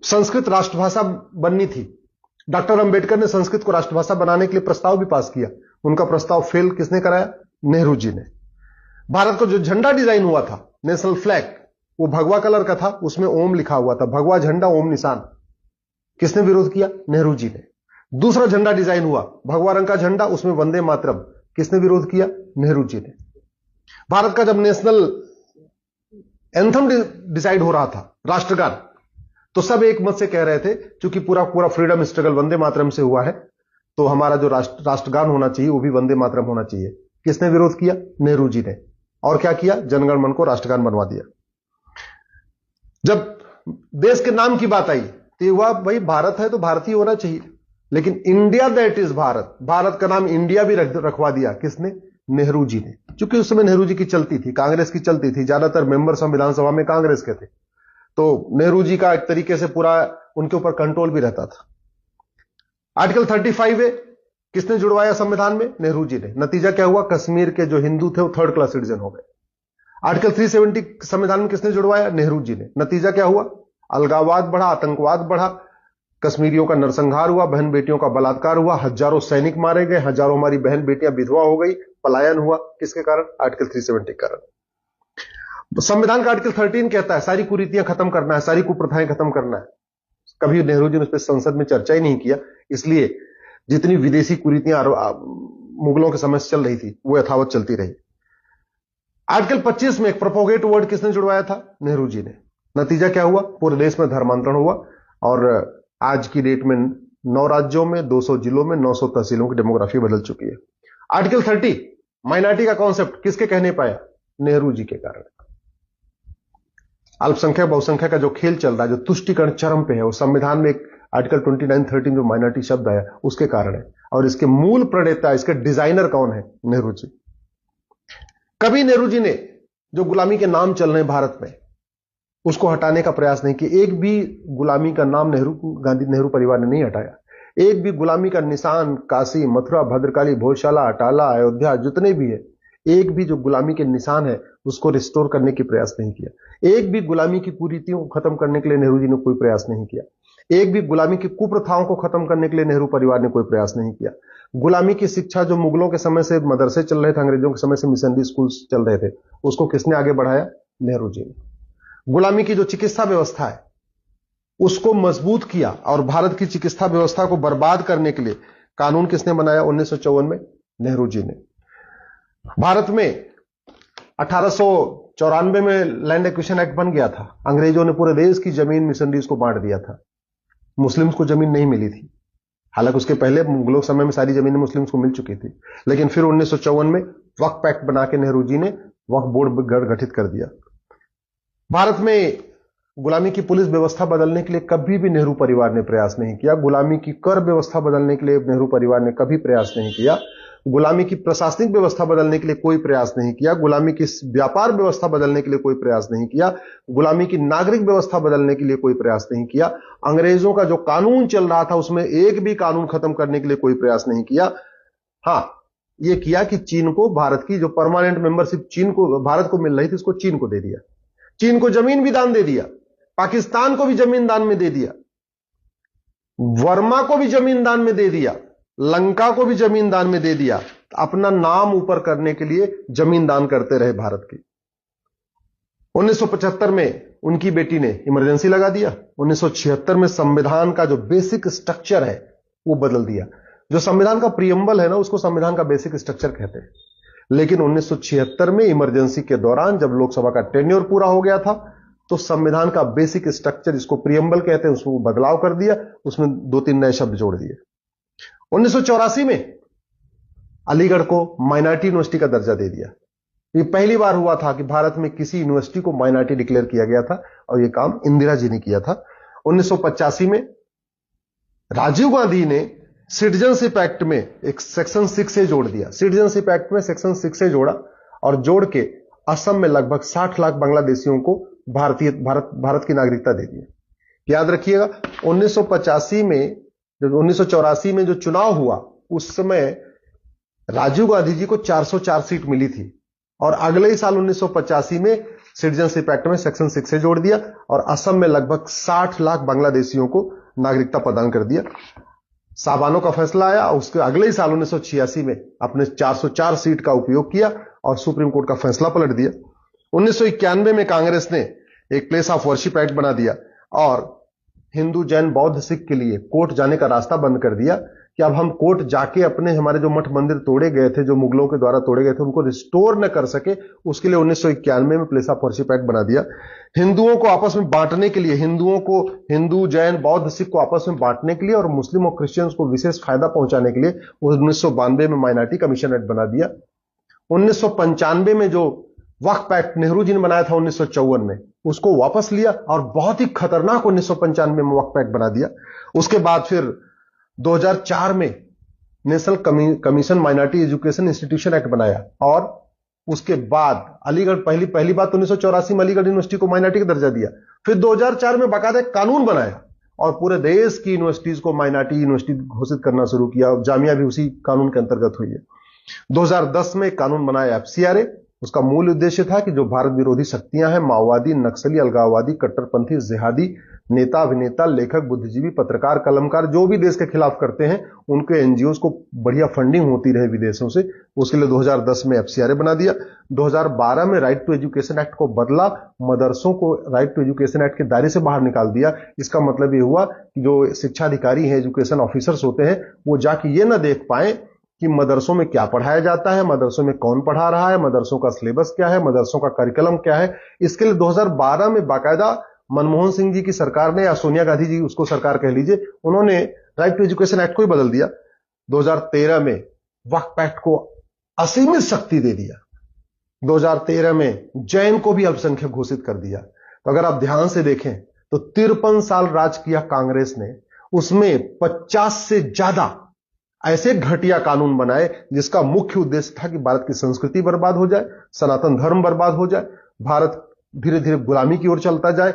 संस्कृत राष्ट्रभाषा बननी थी। डॉक्टर अंबेडकर ने संस्कृत को राष्ट्रभाषा बनाने के लिए प्रस्ताव भी पास किया। उनका प्रस्ताव फेल किसने कराया? नेहरू जी ने। भारत का जो झंडा डिजाइन हुआ था, नेशनल फ्लैग, वो भगवा कलर का था, उसमें ओम लिखा हुआ था, भगवा झंडा ओम निशान। किसने विरोध किया? नेहरू जी ने। दूसरा झंडा डिजाइन हुआ, भगवा रंग का झंडा, उसमें वंदे मातरम। किसने विरोध किया? नेहरू जी ने। भारत का जब नेशनल एंथम डिसाइड हो रहा था, राष्ट्रगान, तो सब एक मत से कह रहे थे क्योंकि पूरा पूरा फ्रीडम स्ट्रगल वंदे मातरम से हुआ है, तो हमारा जो राष्ट्रगान होना चाहिए वो भी वंदे मातरम होना चाहिए। किसने विरोध किया? नेहरू जी ने। और क्या किया? जनगण मन को राष्ट्रगान बनवा दिया। जब देश के नाम की बात आई तो ये हुआ, भाई भारत है तो भारतीय होना चाहिए, लेकिन India that is Bharat, Bharat का नाम इंडिया भी रखवा दिया। किसने? नेहरू जी ने। क्योंकि उस समय नेहरू जी की चलती थी, कांग्रेस की चलती थी, ज्यादातर मेंबर संविधान सभा में कांग्रेस के थे, तो नेहरू जी का एक तरीके से पूरा उनके ऊपर कंट्रोल भी रहता था। आर्टिकल 35 है, किसने जुड़वाया संविधान में? नेहरू जी ने। नतीजा क्या हुआ? कश्मीर के जो हिंदू थे वो थर्ड क्लास सिटीजन हो गए। आर्टिकल 370 संविधान में किसने जुड़वाया? नेहरू जी ने। नतीजा क्या हुआ? अलगाववाद बढ़ा, आतंकवाद बढ़ा, कश्मीरियों का नरसंहार हुआ, बहन बेटियों का बलात्कार हुआ, हजारों सैनिक मारे गए, हजारों हमारी बहन बेटियां विधवा हो गई, पलायन हुआ। किसके कारण? आर्टिकल 370 के कारण। संविधान का आर्टिकल 13 कहता है सारी कुरीतियां खत्म करना है, सारी कुप्रथाएं खत्म करना है। कभी नेहरू जी ने उस पर संसद में चर्चा ही नहीं किया, इसलिए जितनी विदेशी कुरीतियां मुगलों के समय से चल रही थी वो यथावत चलती रही। आर्टिकल 25 में एक प्रोपोगेट वर्ड किसने जुड़वाया था? नेहरू जी ने। नतीजा क्या हुआ? पूरे देश में धर्मांतरण हुआ और आज की डेट में 9 राज्यों में, 200 जिलों में, 900 तहसीलों की डेमोग्राफी बदल चुकी है। आर्टिकल 30 माइनॉरिटी का कॉन्सेप्ट किसके कहने पाया? नेहरू जी के कारण। अल्पसंख्यक बहुसंख्यक का जो खेल चल रहा है, जो तुष्टिकरण चरम पे है, वो संविधान में एक आर्टिकल 29-13 जो माइनॉरिटी शब्द आया उसके कारण है। और इसके मूल प्रणेता, इसके डिजाइनर कौन है? नेहरू जी। कभी नेहरू जी ने जो गुलामी के नाम चल रहे हैं भारत में उसको हटाने का प्रयास नहीं किया। एक भी गुलामी का नाम नेहरू परिवार ने नहीं हटाया। एक भी गुलामी का निशान काशी, मथुरा, भद्रकाली, भोजशाला, अटाला, अयोध्या, जितने भी है, एक भी जो गुलामी के निशान है उसको रिस्टोर करने की प्रयास नहीं किया। एक भी गुलामी की कुरीतियों को खत्म करने के लिए नेहरू जी ने कोई प्रयास नहीं किया। एक भी गुलामी की कुप्रथाओं को खत्म करने के लिए नेहरू परिवार ने कोई प्रयास नहीं किया। गुलामी की शिक्षा जो मुगलों के समय से मदरसे चल रहे थे, अंग्रेजों के समय से मिशनरी स्कूल चल रहे थे, उसको किसने आगे बढ़ाया? नेहरू जी ने। गुलामी की जो चिकित्सा व्यवस्था है उसको मजबूत किया और भारत की चिकित्सा व्यवस्था को बर्बाद करने के लिए कानून किसने बनाया? 1954 में नेहरू जी ने। भारत में 1894 में लैंड एक्विजिशन एक्ट बन गया था। अंग्रेजों ने पूरे देश की जमीन मिशनरीज को बांट दिया था। मुस्लिम्स को जमीन नहीं मिली थी, हालांकि उसके पहले मुगलों समय में सारी जमीनें मुस्लिम्स को मिल चुकी थी, लेकिन फिर 1954 में वक्फ एक्ट बना के नेहरू जी ने वक्फ बोर्ड गठित कर दिया। भारत में गुलामी की पुलिस व्यवस्था बदलने के लिए कभी भी नेहरू परिवार ने प्रयास नहीं किया। गुलामी की कर व्यवस्था बदलने के लिए नेहरू परिवार ने कभी प्रयास नहीं किया। गुलामी की प्रशासनिक व्यवस्था बदलने के लिए कोई प्रयास नहीं किया। गुलामी की व्यापार व्यवस्था बदलने के लिए कोई प्रयास नहीं किया। गुलामी की नागरिक व्यवस्था बदलने के लिए कोई प्रयास नहीं किया। अंग्रेजों का जो कानून चल रहा था उसमें एक भी कानून खत्म करने के लिए कोई प्रयास नहीं किया। हां, यह किया कि चीन को, भारत की जो परमानेंट मेंबरशिप चीन को, भारत को मिल रही थी, उसको चीन को दे दिया। चीन को जमीन भी दान दे दिया, पाकिस्तान को भी जमीन दान में दे दिया, वर्मा को भी जमीन दान में दे दिया, लंका को भी जमीन दान में दे दिया। अपना नाम ऊपर करने के लिए जमीन दान करते रहे भारत की। 1975 में उनकी बेटी ने इमरजेंसी लगा दिया। 1976 में संविधान का जो बेसिक स्ट्रक्चर है वो बदल दिया। जो संविधान का प्रियम्बल है ना, उसको संविधान का बेसिक स्ट्रक्चर कहते हैं। लेकिन 1976 में इमरजेंसी के दौरान जब लोकसभा का टेन्योर पूरा हो गया था तो संविधान का बेसिक स्ट्रक्चर, इसको प्रियम्बल कहते हैं, उसमें बदलाव कर दिया, उसमें 2-3 नए शब्द जोड़ दिए। 1984 में अलीगढ़ को माइनॉरिटी यूनिवर्सिटी का दर्जा दे दिया। ये पहली बार हुआ था कि भारत में किसी यूनिवर्सिटी को माइनॉरिटी डिक्लेयर किया गया था और यह काम इंदिरा जी ने किया था। 1985 में राजीव गांधी ने सिटीजनशिप एक्ट में एक सेक्शन 6A जोड़ दिया। सिटीजनशिप एक्ट में सेक्शन 6A जोड़ा और जोड़ के असम में लगभग 60 लाख बांग्लादेशियों को भारत की नागरिकता दे दी। याद रखिएगा, 1985 में, जब 1984 में जो चुनाव हुआ उस समय राजीव गांधी जी को 404 सीट मिली थी और अगले ही साल 1985 में सिटीजनशिप एक्ट में सेक्शन 6 से जोड़ दिया और असम में लगभग 60 लाख बांग्लादेशियों को नागरिकता प्रदान कर दिया। साबानो का फैसला आया, उसके अगले ही साल 1986 में अपने 404 सीट का उपयोग किया और सुप्रीम कोर्ट का फैसला पलट दिया। 1991 में कांग्रेस ने एक प्लेस ऑफ वर्शिप एक्ट बना दिया और हिंदू, जैन, बौद्ध, सिख के लिए कोर्ट जाने का रास्ता बंद कर दिया कि अब हम कोर्ट जाके अपने हमारे जो मठ मंदिर तोड़े गए थे, जो मुगलों के द्वारा तोड़े गए थे, उनको रिस्टोर न कर सके, उसके लिए 1991 में प्लेस ऑफ वर्शिप एक्ट बना दिया। हिंदुओं को आपस में बांटने के लिए, हिंदुओं को, हिंदू, जैन, बौद्ध, सिख को आपस में बांटने के लिए और मुस्लिम और क्रिश्चियंस को विशेष फायदा पहुंचाने के लिए 1992 में माइनॉरिटी कमीशन एक्ट बना दिया। 1995 में जो वक्फ एक्ट नेहरू जी ने बनाया था 1954 में, उसको वापस लिया और बहुत ही खतरनाक 1995 में वक्फ एक्ट बना दिया। उसके बाद फिर 2004 में national commission minority education institution act बनाया और उसके बाद अलीगढ़ पहली बात 1984 में अलीगढ़ यूनिवर्सिटी को माइनॉरिटी का दर्जा दिया। फिर 2004 में बाकायदा एक कानून बनाया और पूरे देश की यूनिवर्सिटीज को माइनॉरिटी यूनिवर्सिटी घोषित करना शुरू किया। जामिया भी उसी कानून के अंतर्गत हुई है। 2010 में कानून बनाया FCRA। उसका मूल उद्देश्य था कि जो भारत विरोधी शक्तियां हैं, माओवादी, नक्सली, अलगाववादी, कट्टरपंथी, जिहादी नेता, अभिनेता, लेखक, बुद्धिजीवी, पत्रकार, कलमकार जो भी देश के खिलाफ करते हैं, उनके एनजीओ को बढ़िया फंडिंग होती रहे विदेशों से, उसके लिए 2010 में FCRA बना दिया। 2012 में राइट टू एजुकेशन एक्ट को बदला, मदरसों को राइट टू एजुकेशन एक्ट के दायरे से बाहर निकाल दिया। इसका मतलब ये हुआ कि जो शिक्षा अधिकारी हैं, एजुकेशन ऑफिसर्स होते हैं, वो जाके ये ना देख पाए कि मदरसों में क्या पढ़ाया जाता है, मदरसों में कौन पढ़ा रहा है, मदरसों का सिलेबस क्या है, मदरसों का करिकुलम क्या है। इसके लिए 2012 में बाकायदा मनमोहन सिंह जी की सरकार ने, या सोनिया गांधी जी उसको सरकार कह लीजिए, उन्होंने राइट टू एजुकेशन एक्ट को ही बदल दिया। 2013 में वक्फ एक्ट को असीमित शक्ति दे दिया। 2013 में जैन को भी अल्पसंख्यक घोषित कर दिया। तो अगर आप ध्यान से देखें तो 53 साल राज किया कांग्रेस ने, उसमें 50 से ज्यादा ऐसे घटिया कानून बनाए जिसका मुख्य उद्देश्य था कि भारत की संस्कृति बर्बाद हो जाए, सनातन धर्म बर्बाद हो जाए, भारत धीरे धीरे गुलामी की ओर चलता जाए।